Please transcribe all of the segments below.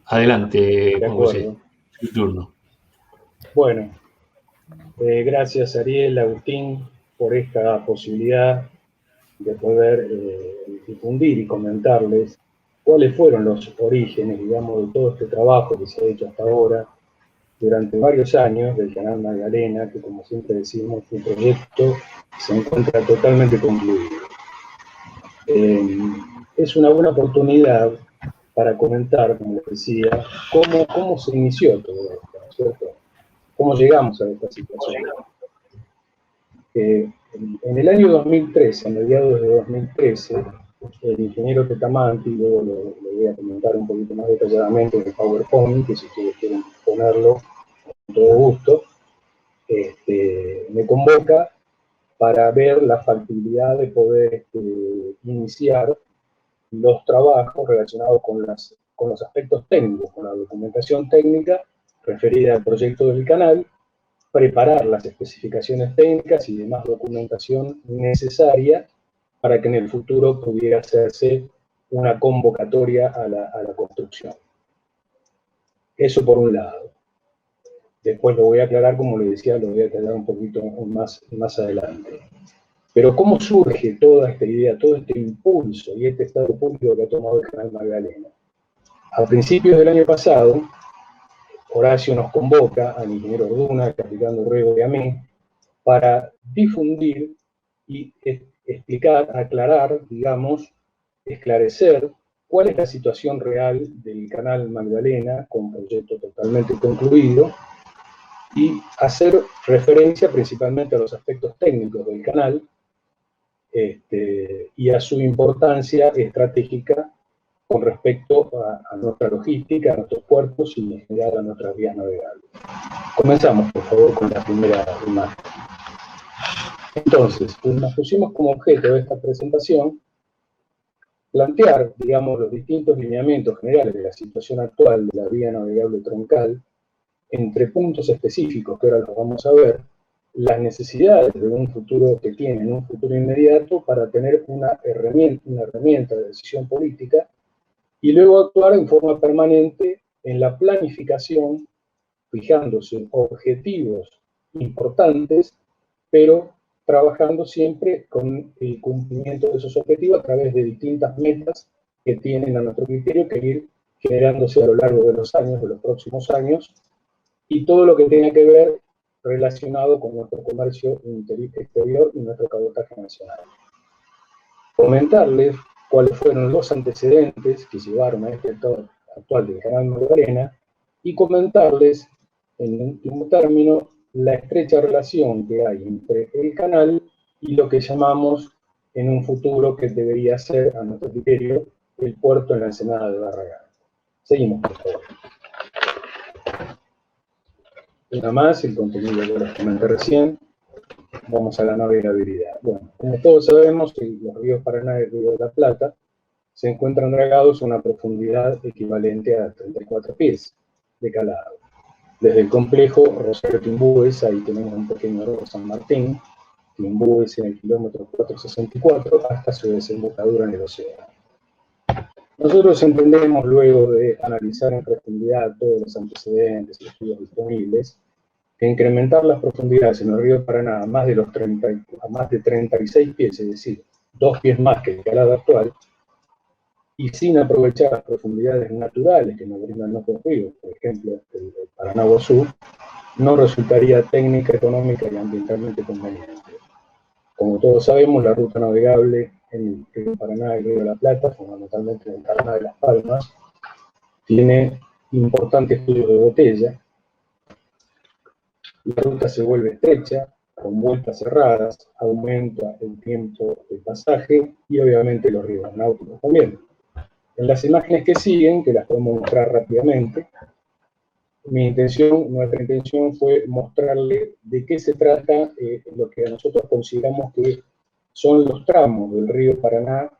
Adelante, De Juan José, acuerdo. tu turno. Bueno, gracias Ariel, Agustín, por esta posibilidad de poder difundir y comentarles cuáles fueron los orígenes, digamos, de todo este trabajo que se ha hecho hasta ahora durante varios años del Canal Magdalena, que como siempre decimos, su proyecto se encuentra totalmente concluido. Es una buena oportunidad para comentar, como les decía, cómo se inició todo esto, ¿no es cierto? ¿Cómo llegamos a esta situación? En el año 2013, a mediados de 2013, el ingeniero Tetamanti, luego lo voy a comentar un poquito más detalladamente en el PowerPoint, que si ustedes quieren ponerlo, con todo gusto, me convoca para ver la factibilidad de poder iniciar los trabajos relacionados con los aspectos técnicos, con la documentación técnica referida al proyecto del canal, preparar las especificaciones técnicas y demás documentación necesaria para que en el futuro pudiera hacerse una convocatoria a la construcción. Eso por un lado. Después lo voy a aclarar, como le decía, lo voy a aclarar un poquito más adelante. Pero ¿cómo surge toda esta idea, todo este impulso y este estado público que ha tomado el Canal Magdalena? A principios del año pasado, Horacio nos convoca al ingeniero Orduna, al capitán Dorrego y a mí, para difundir y explicar, aclarar, digamos, esclarecer cuál es la situación real del Canal Magdalena, con proyecto totalmente concluido, y hacer referencia principalmente a los aspectos técnicos del canal y a su importancia estratégica con respecto a nuestra logística, a nuestros puertos y en general a nuestras vías navegables. Comenzamos, por favor, con la primera imagen. Entonces, nos pusimos como objeto de esta presentación plantear, digamos, los distintos lineamientos generales de la situación actual de la vía navegable troncal, entre puntos específicos que ahora los vamos a ver, las necesidades de un futuro que tienen, un futuro inmediato, para tener una herramienta de decisión política, y luego actuar en forma permanente en la planificación, fijándose objetivos importantes, pero trabajando siempre con el cumplimiento de esos objetivos a través de distintas metas que tienen a nuestro criterio que ir generándose a lo largo de los años, de los próximos años, y todo lo que tenga que ver relacionado con nuestro comercio exterior y nuestro cabotaje nacional. Comentarles cuáles fueron los antecedentes que llevaron a este estado actual del Canal Magdalena y comentarles, en último término, la estrecha relación que hay entre el canal y lo que llamamos en un futuro que debería ser, a nuestro criterio, el puerto en la Ensenada de Barragán. Seguimos, por favor. Una más, el contenido que les comenté recién. Vamos a la navegabilidad. Bueno, como todos sabemos, los ríos Paraná y el Río de la Plata se encuentran dragados a una profundidad equivalente a 34 pies de calado. Desde el complejo Rosario Timbúes, ahí tenemos un pequeño río San Martín, Timbúes en el kilómetro 464, hasta su desembocadura en el océano. Nosotros entendemos, luego de analizar en profundidad todos los antecedentes y estudios disponibles, que incrementar las profundidades en el río Paraná a más de 36 pies, es decir, 2 pies más que el calado actual, y sin aprovechar las profundidades naturales que nos brindan otros ríos, por ejemplo, el Paraná-Guazú, no resultaría técnica, económica y ambientalmente conveniente. Como todos sabemos, la ruta navegable en el río Paraná y el río de la Plata, fundamentalmente en el Paraná de Las Palmas, tiene importantes estudios de botella. La ruta se vuelve estrecha, con vueltas cerradas, aumenta el tiempo de pasaje y obviamente los riesgos náuticos también. En las imágenes que siguen, que las podemos mostrar rápidamente, nuestra intención fue mostrarle de qué se trata lo que nosotros consideramos que son los tramos del río Paraná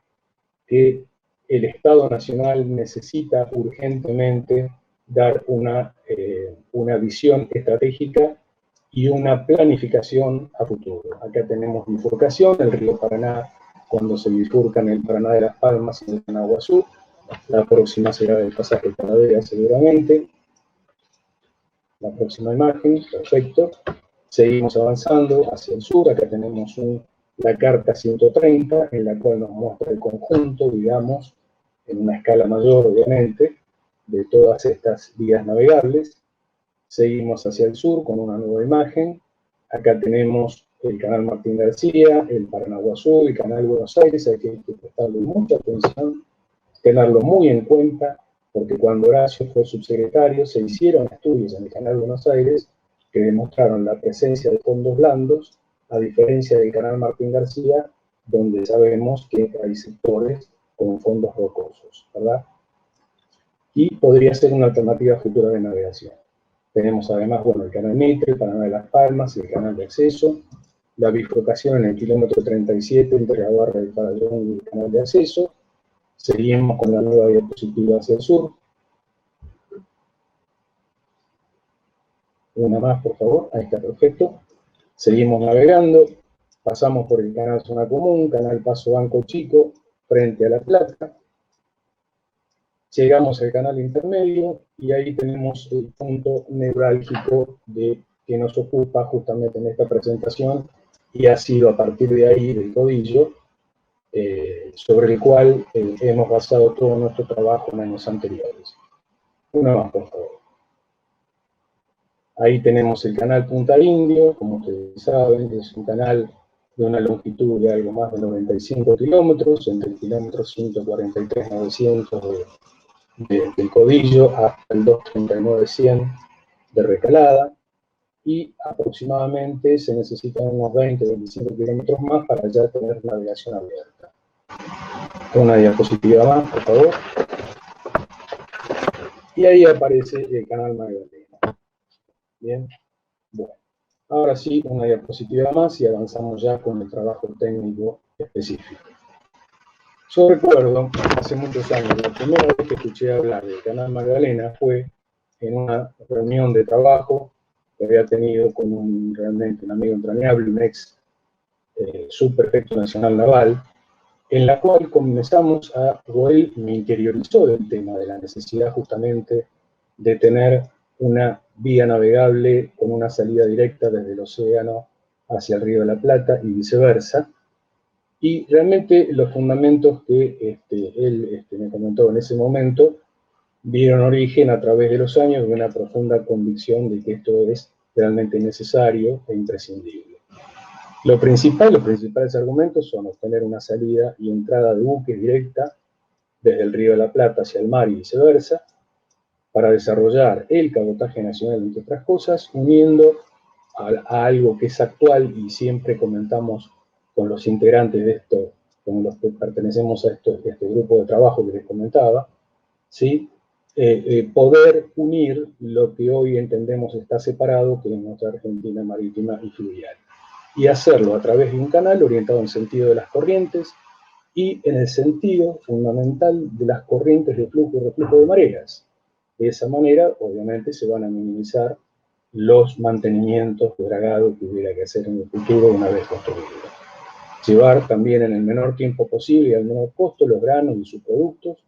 que el Estado Nacional necesita urgentemente dar una visión estratégica y una planificación a futuro. Acá tenemos bifurcación, el río Paraná, cuando se bifurcan el Paraná de Las Palmas y el Paraná-Guazú, La próxima será el pasaje Talavera seguramente. La próxima imagen, perfecto. Seguimos avanzando hacia el sur. Acá tenemos la carta 130, en la cual nos muestra el conjunto, digamos, en una escala mayor, obviamente, de todas estas vías navegables. Seguimos hacia el sur con una nueva imagen. Acá tenemos el canal Martín García, el Paranaguazú, el canal Buenos Aires. Hay que prestarle mucha atención, tenerlo muy en cuenta, porque cuando Horacio fue subsecretario se hicieron estudios en el canal Buenos Aires que demostraron la presencia de fondos blandos, a diferencia del canal Martín García, donde sabemos que hay sectores con fondos rocosos, ¿verdad? Y podría ser una alternativa futura de navegación. Tenemos además, bueno, el canal Mitre, el Paraná de las Palmas y el canal de acceso, la bifurcación en el kilómetro 37 entre la barra del Farallón y el canal de acceso. Seguimos con la nueva diapositiva hacia el sur. Una más, por favor. Ahí está, perfecto. Seguimos navegando. Pasamos por el canal Zona Común, canal Paso Banco Chico, frente a La Plata. Llegamos al canal intermedio y ahí tenemos el punto neurálgico que nos ocupa justamente en esta presentación y ha sido a partir de ahí, del Codillo, sobre el cual hemos basado todo nuestro trabajo en años anteriores. Una más, por favor. Ahí tenemos el canal Punta Indio, como ustedes saben, es un canal de una longitud de algo más de 95 kilómetros, entre el kilómetro 143.900 del Codillo hasta el 239.100 de Recalada, y aproximadamente se necesitan unos 20-25 kilómetros más para ya tener navegación abierta. Una diapositiva más, por favor. Y ahí aparece el canal Magdalena. Bien, bueno. Ahora sí, una diapositiva más y avanzamos ya con el trabajo técnico específico. Yo recuerdo, hace muchos años, la primera vez que escuché hablar del canal Magdalena fue en una reunión de trabajo que había tenido con realmente un amigo entrañable, un ex subprefecto nacional naval, en la cual comenzamos o él me interiorizó del tema de la necesidad justamente de tener una vía navegable con una salida directa desde el océano hacia el Río de la Plata y viceversa. Y realmente los fundamentos que él me comentó en ese momento dieron origen a través de los años de una profunda convicción de que esto es realmente necesario e imprescindible. Los principales argumentos son obtener una salida y entrada de buques directa desde el Río de la Plata hacia el mar y viceversa, para desarrollar el cabotaje nacional, entre otras cosas, uniendo a algo que es actual y siempre comentamos con los integrantes de esto, con los que pertenecemos a este grupo de trabajo que les comentaba, ¿sí? Poder unir lo que hoy entendemos está separado, que es nuestra Argentina marítima y fluvial, y hacerlo a través de un canal orientado en sentido de las corrientes y en el sentido fundamental de las corrientes de flujo y reflujo de mareas. De esa manera, obviamente, se van a minimizar los mantenimientos de dragado que hubiera que hacer en el futuro una vez construido. Llevar también en el menor tiempo posible y al menor costo los granos y sus productos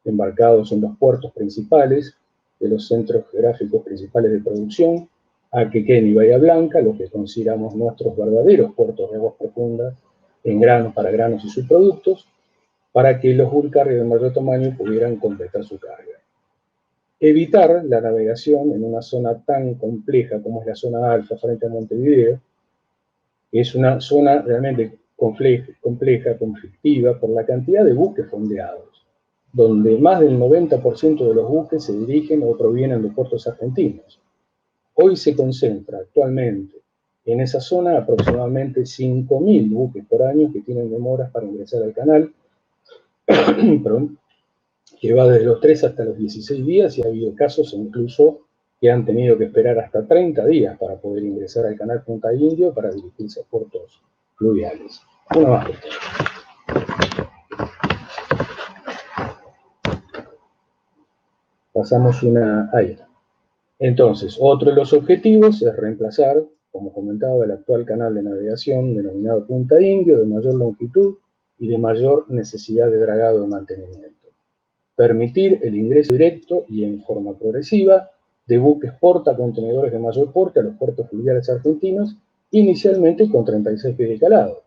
embarcados en los puertos principales de los centros geográficos principales de producción, a Quequén y Bahía Blanca, lo que consideramos nuestros verdaderos puertos de aguas profundas en granos, para granos y subproductos, para que los bulk carriers de mayor tamaño pudieran completar su carga. Evitar la navegación en una zona tan compleja como es la zona alfa frente a Montevideo, que es una zona realmente compleja, conflictiva por la cantidad de buques fondeados, donde más del 90% de los buques se dirigen o provienen de puertos argentinos. Hoy se concentra actualmente en esa zona aproximadamente 5.000 buques por año que tienen demoras para ingresar al canal, perdón, que va desde los 3 hasta los 16 días, y ha habido casos incluso que han tenido que esperar hasta 30 días para poder ingresar al canal Punta Indio para dirigirse a puertos fluviales. Una más. Pasamos una ahí. Entonces, otro de los objetivos es reemplazar, como comentaba, el actual canal de navegación denominado Punta Indio, de mayor longitud y de mayor necesidad de dragado de mantenimiento. permitir el ingreso directo y en forma progresiva de buques portacontenedores de mayor porte a los puertos fluviales argentinos, inicialmente con 36 pies de calado,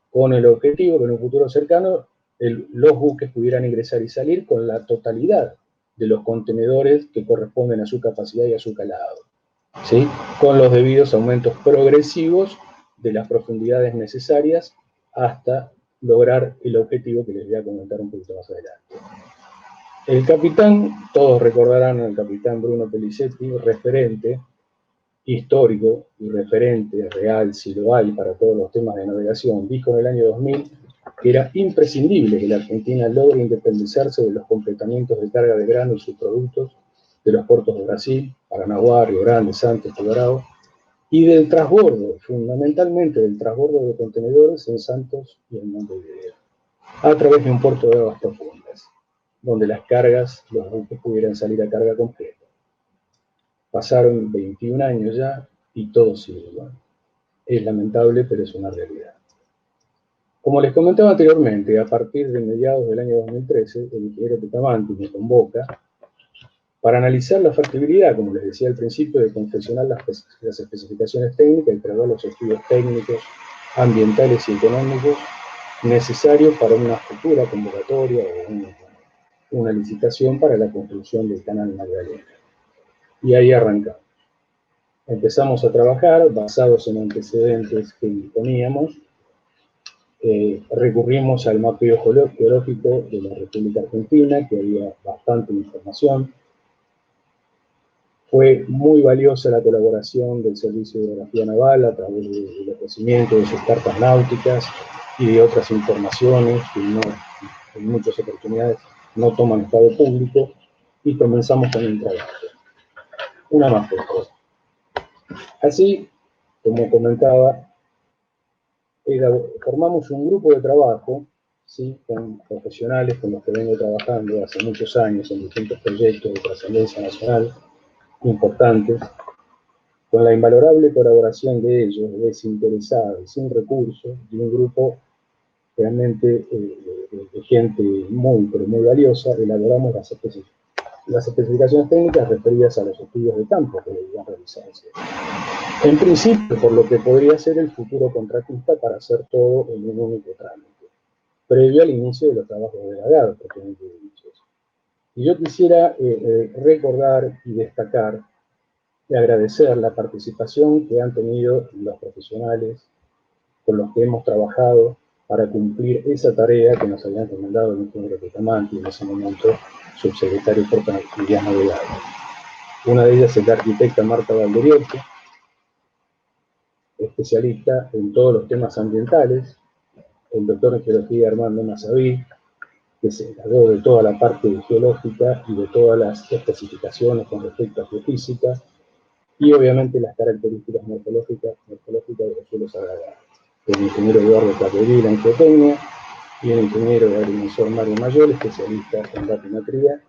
con el objetivo que en un futuro cercano los buques pudieran ingresar y salir con la totalidad de los contenedores que corresponden a su capacidad y a su calado, ¿sí? Con los debidos aumentos progresivos de las profundidades necesarias hasta lograr el objetivo que les voy a comentar un poquito más adelante. El capitán, todos recordarán al capitán Bruno Pelicetti, referente histórico y referente real, si lo hay, para todos los temas de navegación, dijo en el año 2000 que era imprescindible que la Argentina logre independizarse de los completamientos de carga de grano y sus productos de los puertos de Brasil, Paranaguá, Río Grande, Santos, Colorado, y del transbordo, fundamentalmente del transbordo de contenedores en Santos y en Montevideo, a través de un puerto de aguas profundas, donde las cargas, los buques pudieran salir a carga completa. Pasaron 21 años ya y todo sigue igual. Es lamentable, pero es una realidad. Como les comentaba anteriormente, a partir de mediados del año 2013, el ingeniero Petamanti me convoca para analizar la factibilidad, como les decía al principio, de confeccionar las especificaciones técnicas y prever los estudios técnicos, ambientales y económicos necesarios para una futura convocatoria o una licitación para la construcción del canal Magdalena. Y ahí arrancamos. Empezamos a trabajar basados en antecedentes que disponíamos. Recurrimos al mapeo geológico de la República Argentina, que había bastante información. Fue muy valiosa la colaboración del Servicio de Geografía Naval a través del ofrecimiento de sus cartas náuticas y de otras informaciones que en muchas oportunidades no toman estado público, y comenzamos con un trabajo. Una más, por favor. Así, como comentaba, formamos un grupo de trabajo, ¿sí?, con profesionales con los que vengo trabajando hace muchos años en distintos proyectos de trascendencia nacional importantes, con la invalorable colaboración de ellos, desinteresada y sin recursos, de un grupo realmente de gente muy, pero muy valiosa. Elaboramos las especificaciones técnicas referidas a los estudios de campo que debían realizarse. En principio, por lo que podría ser el futuro contratista para hacer todo en un único trámite, previo al inicio de los trabajos de dragado, propiamente dicho. Y yo quisiera recordar y destacar y agradecer la participación que han tenido los profesionales con los que hemos trabajado para cumplir esa tarea que nos habían encomendado el ingeniero Petamanti, en ese momento subsecretario por Conectividad Navegable. Una de ellas es la arquitecta Marta Valderiotti, especialista en todos los temas ambientales, el doctor en geología Armando Mazzaví, que se encargó de toda la parte geológica y de todas las especificaciones con respecto a geofísica, y obviamente las características morfológicas de los suelos agradables. El ingeniero Eduardo Capdevila en geotecnia y el ingeniero agrimensor Mario Mayol, especialista en batimetría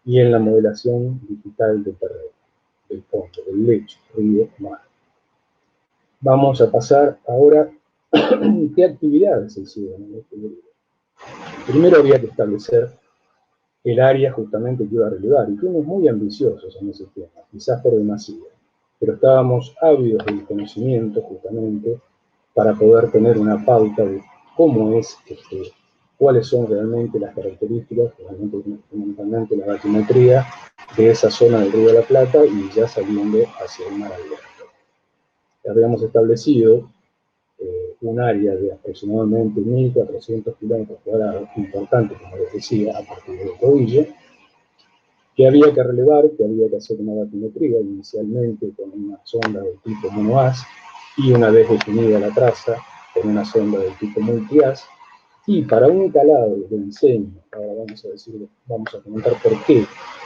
y en la modelación digital del terreno, del fondo, del lecho, río, mar. Vamos a pasar ahora qué actividades se hicieron en este grupo. Primero había que establecer el área justamente que iba a relevar, y fuimos muy ambiciosos en ese tema, quizás por demasiado, pero estábamos ávidos del conocimiento justamente para poder tener una pauta de cómo es, cuáles son realmente las características, fundamentalmente la batimetría de esa zona del Río de la Plata y ya saliendo hacia el mar abierto. Habíamos establecido un área de aproximadamente 1.400 kilómetros cuadrados, importante, como les decía, a partir del tobillo, que había que relevar, que había que hacer una batimetría inicialmente con una sonda del tipo monohaz, y una vez definida la traza, con una sonda del tipo multihaz, y para un calado de diseño, ahora vamos a comentar por qué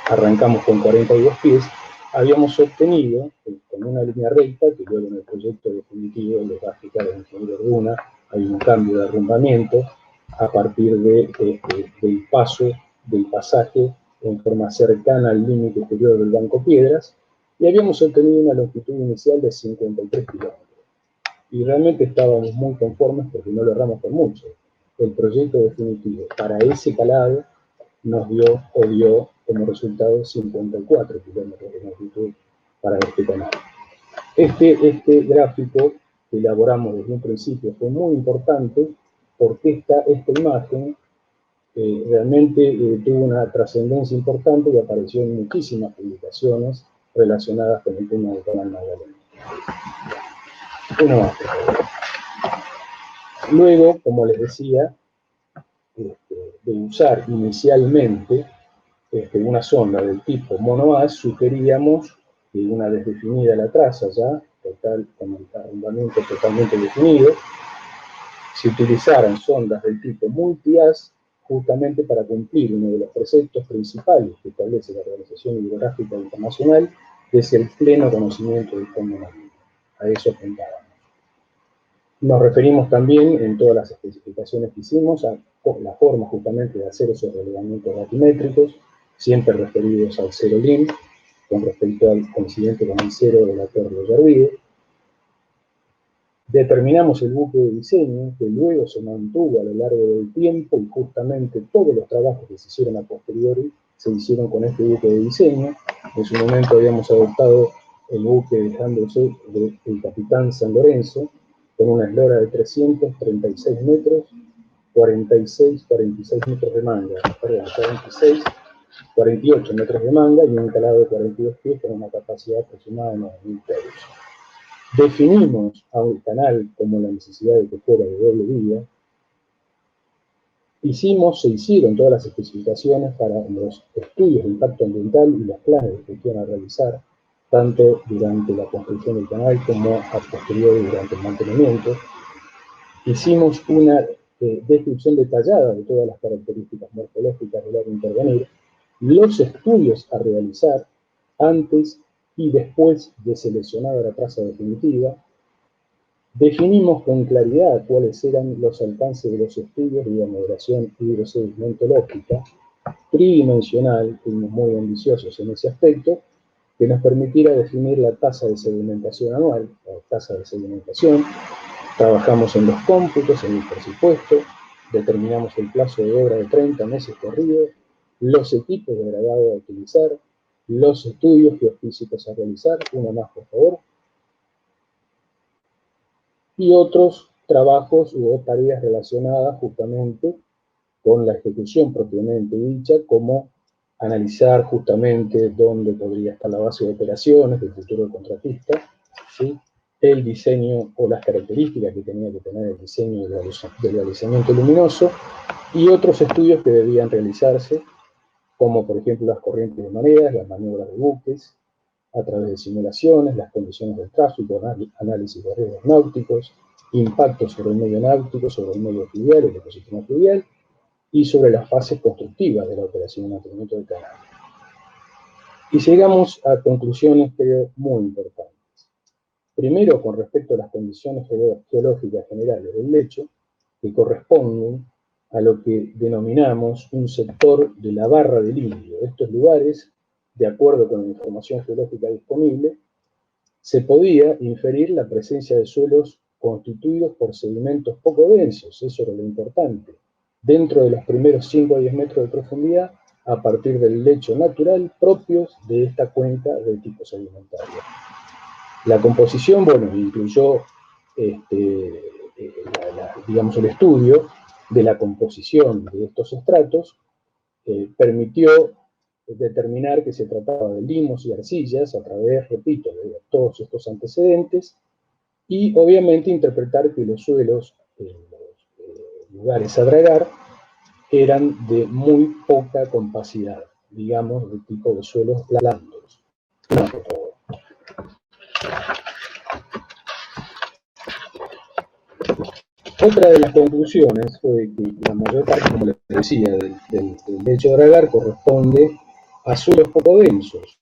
arrancamos con 42 pies, habíamos obtenido, con una línea recta, que luego en el proyecto definitivo les va a explicar el ingeniero Runa, hay un cambio de arrumbamiento a partir del pasaje en forma cercana al límite exterior del Banco Piedras, y habíamos obtenido una longitud inicial de 53 kilómetros. Y realmente estábamos muy conformes porque no lo erramos por mucho. El proyecto definitivo para ese calado nos dio como resultado 54 kilómetros de longitud para este canal. Este gráfico que elaboramos desde un principio fue muy importante porque esta imagen realmente tuvo una trascendencia importante y apareció en muchísimas publicaciones relacionadas con el tema del canal Magdalena. Uno más, por favor. Luego, como les decía, de usar inicialmente una sonda del tipo monohaz, sugeríamos que una vez definida la traza ya, con el arrendamiento totalmente definido, se utilizaran sondas del tipo multi-haz justamente para cumplir uno de los preceptos principales que establece la Organización Hidrográfica Internacional, que es el pleno conocimiento del fondo marino. A eso apuntábamos. Nos referimos también en todas las especificaciones que hicimos a la forma justamente de hacer esos relevamientos batimétricos, siempre referidos al cero LIN, con respecto al coincidente con el cero de la Torre de Yervide. Determinamos el buque de diseño, que luego se mantuvo a lo largo del tiempo, y justamente todos los trabajos que se hicieron a posteriori se hicieron con este buque de diseño. En su momento habíamos adoptado el buque dejándose del Capitán San Lorenzo, con una eslora de 336 metros, 46 metros de manga, perdón, 48 metros de manga y un calado de 42 pies con una capacidad aproximada de 9.000 pesos. Definimos a un canal como la necesidad de que fuera de doble vía. Se hicieron todas las especificaciones para los estudios de impacto ambiental y los planes de gestión a realizar, tanto durante la construcción del canal como a posteriori durante el mantenimiento. Hicimos una descripción detallada de todas las características morfológicas del área a intervenir, los estudios a realizar antes y después de seleccionada la traza definitiva. Definimos con claridad cuáles eran los alcances de los estudios de moderación hidrosedimentológica tridimensional, fuimos muy ambiciosos en ese aspecto, que nos permitiera definir la tasa de sedimentación anual, la tasa de sedimentación. Trabajamos en los cómputos, en el presupuesto, determinamos el plazo de obra de 30 meses corridos, los equipos de dragado a utilizar, los estudios geofísicos a realizar, uno más por favor, y otros trabajos u tareas relacionadas justamente con la ejecución propiamente dicha, como analizar justamente dónde podría estar la base de operaciones del futuro contratista, ¿sí? El diseño o las características que tenía que tener el diseño del alisamiento luminoso y otros estudios que debían realizarse, como por ejemplo las corrientes de mareas, las maniobras de buques, a través de simulaciones, las condiciones del tráfico, análisis de riesgos náuticos, impactos sobre el medio náutico, sobre el medio fluvial, el ecosistema fluvial, y sobre las fases constructivas de la operación y mantenimiento del canal. Y llegamos a conclusiones, creo, muy importantes. Primero, con respecto a las condiciones geológicas generales del lecho, que corresponden a lo que denominamos un sector de la barra del Indio. Estos lugares, de acuerdo con la información geológica disponible, se podía inferir la presencia de suelos constituidos por sedimentos poco densos, eso era lo importante, dentro de los primeros 5 a 10 metros de profundidad, a partir del lecho natural propios de esta cuenca de tipo sedimentario. La composición, bueno, incluyó digamos, el estudio de la composición de estos estratos, permitió determinar que se trataba de limos y arcillas a través, repito, de todos estos antecedentes, y obviamente interpretar que los suelos en los lugares a dragar eran de muy poca compacidad, digamos, de tipo de suelos blandos. No, por favor. Otra de las conclusiones fue que la mayor parte, como les decía, del lecho de dragar corresponde a suelos poco densos,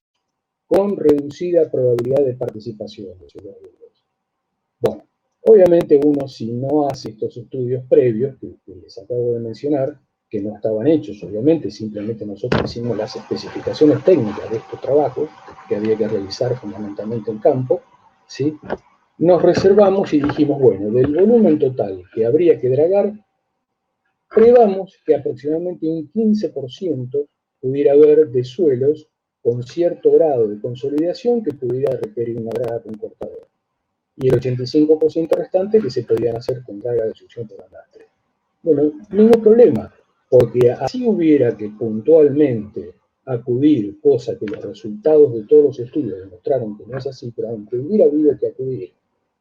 con reducida probabilidad de participación de suelos duros. Bueno, obviamente uno, si no hace estos estudios previos que les acabo de mencionar, que no estaban hechos, obviamente, simplemente nosotros hicimos las especificaciones técnicas de estos trabajos que había que realizar fundamentalmente en campo, ¿sí? Nos reservamos y dijimos, bueno, del volumen total que habría que dragar, prevamos que aproximadamente un 15% pudiera haber de suelos con cierto grado de consolidación que pudiera requerir una draga con cortador. Y el 85% restante que se podían hacer con draga de succión por arrastre. Bueno, ningún problema, porque así hubiera que puntualmente acudir, cosa que los resultados de todos los estudios demostraron que no es así, pero aunque hubiera habido que acudir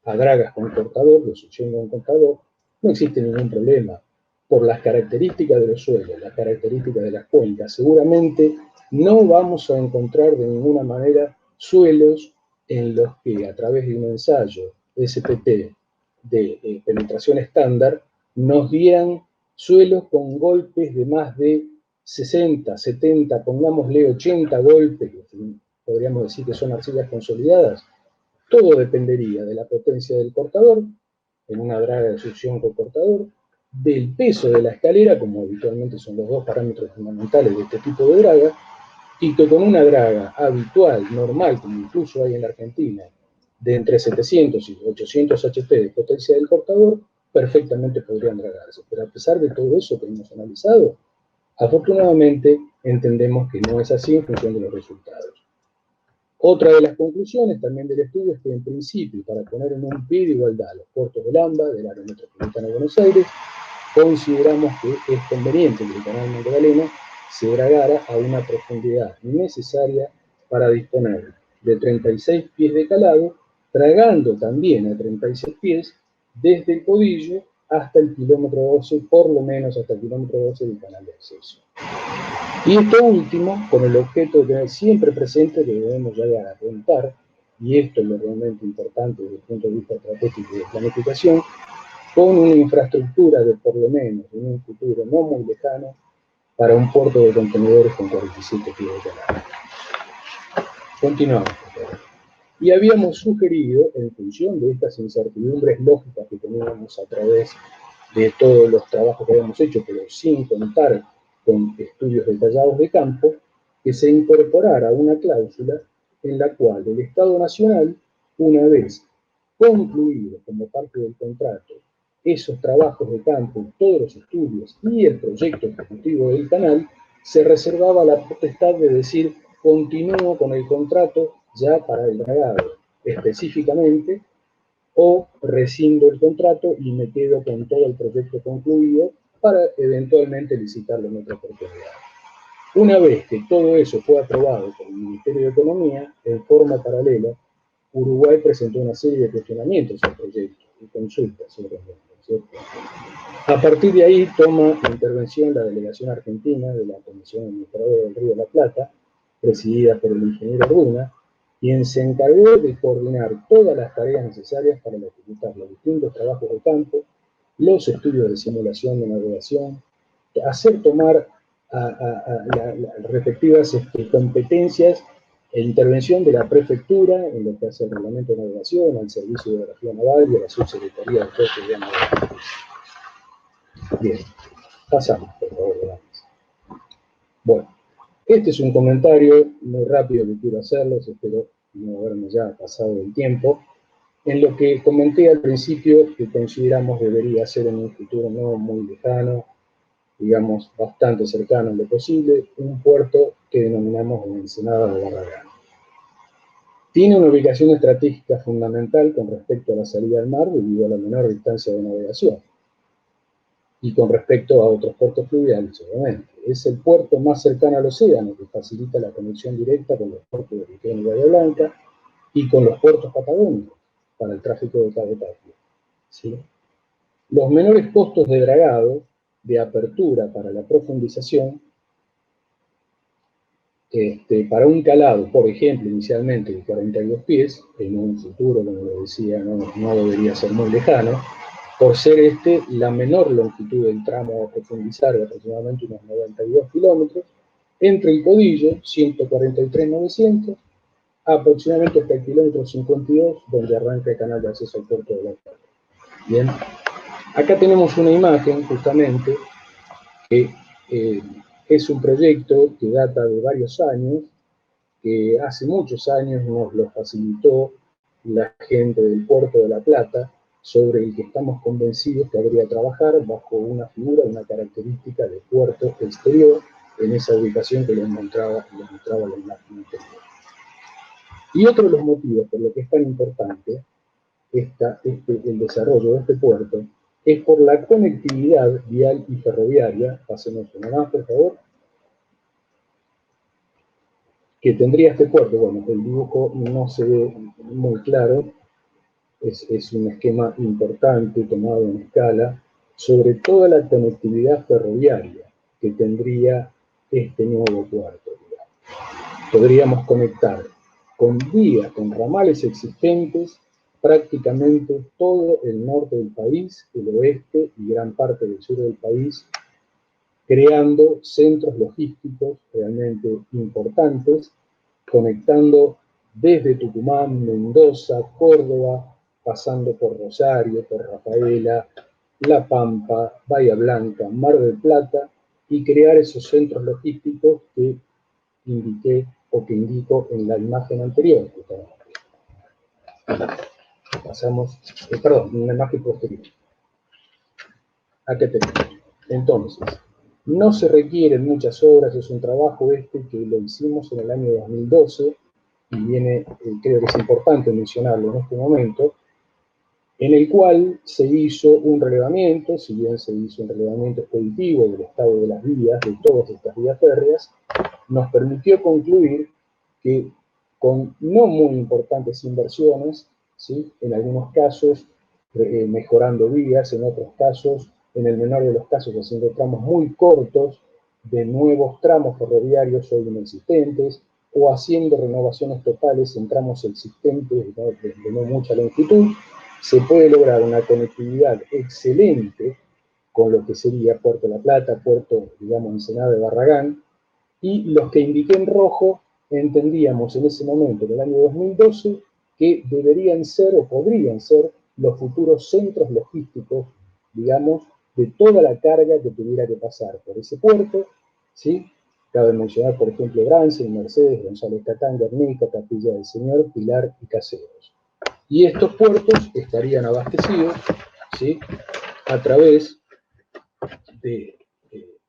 a dragas con cortador, de succión con cortador, no existe ningún problema. Por las características de los suelos, las características de las cuencas, seguramente no vamos a encontrar de ninguna manera suelos en los que a través de un ensayo SPT de penetración estándar nos dieran suelos con golpes de más de 60, 70, pongámosle 80 golpes, podríamos decir que son arcillas consolidadas. Todo dependería de la potencia del cortador, en una draga de succión con cortador, del peso de la escalera, como habitualmente son los dos parámetros fundamentales de este tipo de draga, y que con una draga habitual, normal, como incluso hay en la Argentina, de entre 700 y 800 HP de potencia del cortador, perfectamente podrían dragarse. Pero a pesar de todo eso que hemos analizado, afortunadamente entendemos que no es así en función de los resultados. Otra de las conclusiones también del estudio es que en principio, para poner en un pie de igualdad los puertos del AMBA, del área metropolitana de Buenos Aires, consideramos que es conveniente que el canal Magdalena se dragara a una profundidad necesaria para disponer de 36 pies de calado, dragando también a 36 pies desde el Codillo hasta el kilómetro 12, por lo menos hasta el kilómetro 12 del canal de acceso. Y esto último, con el objeto de tener siempre presente que debemos llegar a contar, y esto es lo realmente importante desde el punto de vista estratégico y de planificación, con una infraestructura de por lo menos en un futuro no muy lejano para un puerto de contenedores con 47 pies de calado. Continuamos, por favor. Y habíamos sugerido, en función de estas incertidumbres lógicas que teníamos a través de todos los trabajos que habíamos hecho, pero sin contar con estudios detallados de campo, que se incorporara una cláusula en la cual el Estado Nacional, una vez concluido como parte del contrato esos trabajos de campo, todos los estudios y el proyecto ejecutivo del canal, se reservaba la potestad de decir continúo con el contrato ya para el dragado específicamente, o rescindo el contrato y me quedo con todo el proyecto concluido para eventualmente licitarlo en otra oportunidad. Una vez que todo eso fue aprobado por el Ministerio de Economía, en forma paralela, Uruguay presentó una serie de cuestionamientos al proyecto y consultas sobre el mismo, ¿cierto? A partir de ahí toma intervención la delegación argentina de la Comisión Administradora del Río de la Plata, presidida por el ingeniero Arduna, quien se encargó de coordinar todas las tareas necesarias para ejecutar los distintos trabajos de campo, los estudios de simulación de navegación, hacer tomar las respectivas competencias e intervención de la prefectura en lo que hace al reglamento de navegación, al servicio de geografía naval y a la subsecretaría de Costas de Navegación. Bien, pasamos, por favor, bueno, este es un comentario muy rápido que quiero hacerles, espero no haberme ya pasado el tiempo, en lo que comenté al principio que consideramos debería ser en un futuro no muy lejano, digamos bastante cercano en lo posible, un puerto que denominamos Ensenada de Barragán. Tiene una ubicación estratégica fundamental con respecto a la salida al mar debido a la menor distancia de navegación y con respecto a otros puertos fluviales, obviamente. Es el puerto más cercano al océano que facilita la conexión directa con los puertos de Riquelme y Bahía Blanca y con los puertos patagónicos para el tráfico de cabotaje, ¿sí? Los menores costos de dragado, de apertura para la profundización, para un calado, por ejemplo, inicialmente de 42 pies, en un futuro, como lo decía, no debería ser muy lejano, por ser la menor longitud del tramo a profundizar de aproximadamente unos 92 kilómetros, entre el Codillo, 143.900, aproximadamente hasta el kilómetro 52, donde arranca el canal de acceso al puerto de La Plata. Bien, acá tenemos una imagen justamente que es un proyecto que data de varios años, que hace muchos años nos lo facilitó la gente del puerto de La Plata, sobre el que estamos convencidos que habría que trabajar bajo una figura, una característica de puerto exterior en esa ubicación que les mostraba la imagen anterior. Y otro de los motivos por lo que es tan importante el desarrollo de este puerto es por la conectividad vial y ferroviaria, pasemos una más por favor, que tendría este puerto. Bueno, el dibujo no se ve muy claro, es un esquema importante tomado en escala sobre toda la conectividad ferroviaria que tendría este nuevo puerto. Podríamos conectar con vías, con ramales existentes, prácticamente todo el norte del país, el oeste y gran parte del sur del país, creando centros logísticos realmente importantes, conectando desde Tucumán, Mendoza, Córdoba, pasando por Rosario, por Rafaela, La Pampa, Bahía Blanca, Mar del Plata, y crear esos centros logísticos que indiqué o que indico en la imagen anterior. Pasamos, perdón, una imagen posterior. Acá tenemos. Entonces, no se requieren muchas obras, es un trabajo que lo hicimos en el año 2012, y viene, creo que es importante mencionarlo en este momento, en el cual se hizo un relevamiento, si bien se hizo un relevamiento expeditivo del estado de las vías, de todas estas vías férreas, nos permitió concluir que con no muy importantes inversiones, ¿sí?, en algunos casos mejorando vías, en otros casos, en el menor de los casos, haciendo tramos muy cortos de nuevos tramos ferroviarios hoy inexistentes, o haciendo renovaciones totales en tramos existentes de no mucha longitud, se puede lograr una conectividad excelente con lo que sería Puerto La Plata, Puerto, digamos, Ensenada de Barragán, y los que indiqué en rojo entendíamos en ese momento, en el año 2012, que deberían ser o podrían ser los futuros centros logísticos, digamos, de toda la carga que tuviera que pasar por ese puerto, ¿sí? Cabe mencionar, por ejemplo, Bransen, Mercedes, González Catán, Guernica, Capilla del Señor, Pilar y Caseros. Y estos puertos estarían abastecidos, ¿sí?, a través de,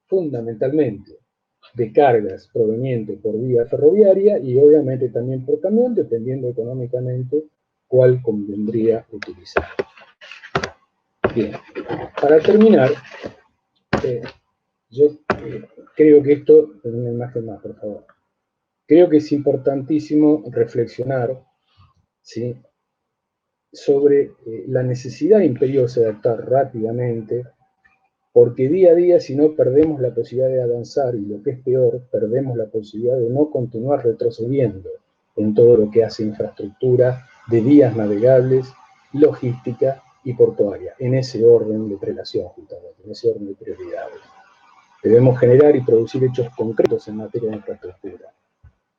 fundamentalmente, de cargas provenientes por vía ferroviaria y obviamente también por camión, dependiendo económicamente cuál convendría utilizar. Bien, para terminar, yo creo que esto, una imagen más, por favor. Creo que es importantísimo reflexionar, ¿sí?, sobre la necesidad imperiosa de actuar rápidamente, porque día a día, si no, perdemos la posibilidad de avanzar, y lo que es peor, perdemos la posibilidad de no continuar retrocediendo en todo lo que hace infraestructura de vías navegables, logística y portuaria, en ese orden de prelación, justamente, en ese orden de prioridades. Debemos generar y producir hechos concretos en materia de infraestructura.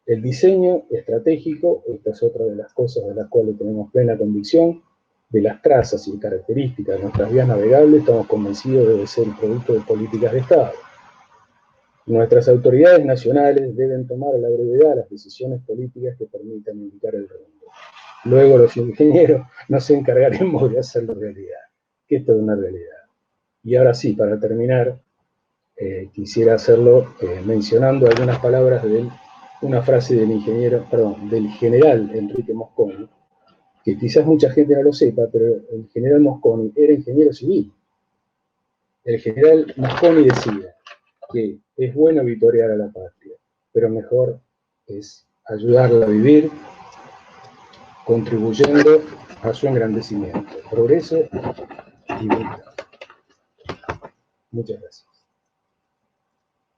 El diseño estratégico, esta es otra de las cosas de las cuales tenemos plena convicción, de las trazas y características de nuestras vías navegables, estamos convencidos de ser el producto de políticas de Estado. Nuestras autoridades nacionales deben tomar a la brevedad las decisiones políticas que permitan indicar el rumbo. Luego los ingenieros nos encargaremos de hacerlo realidad, que esto es una realidad. Y ahora sí, para terminar, quisiera hacerlo mencionando algunas palabras de una frase del del general Enrique Mosconi, que quizás mucha gente no lo sepa, pero el general Mosconi era ingeniero civil. El general Mosconi decía que es bueno vitorear a la patria, pero mejor es ayudarla a vivir, contribuyendo a su engrandecimiento, progreso y vida. Muchas gracias.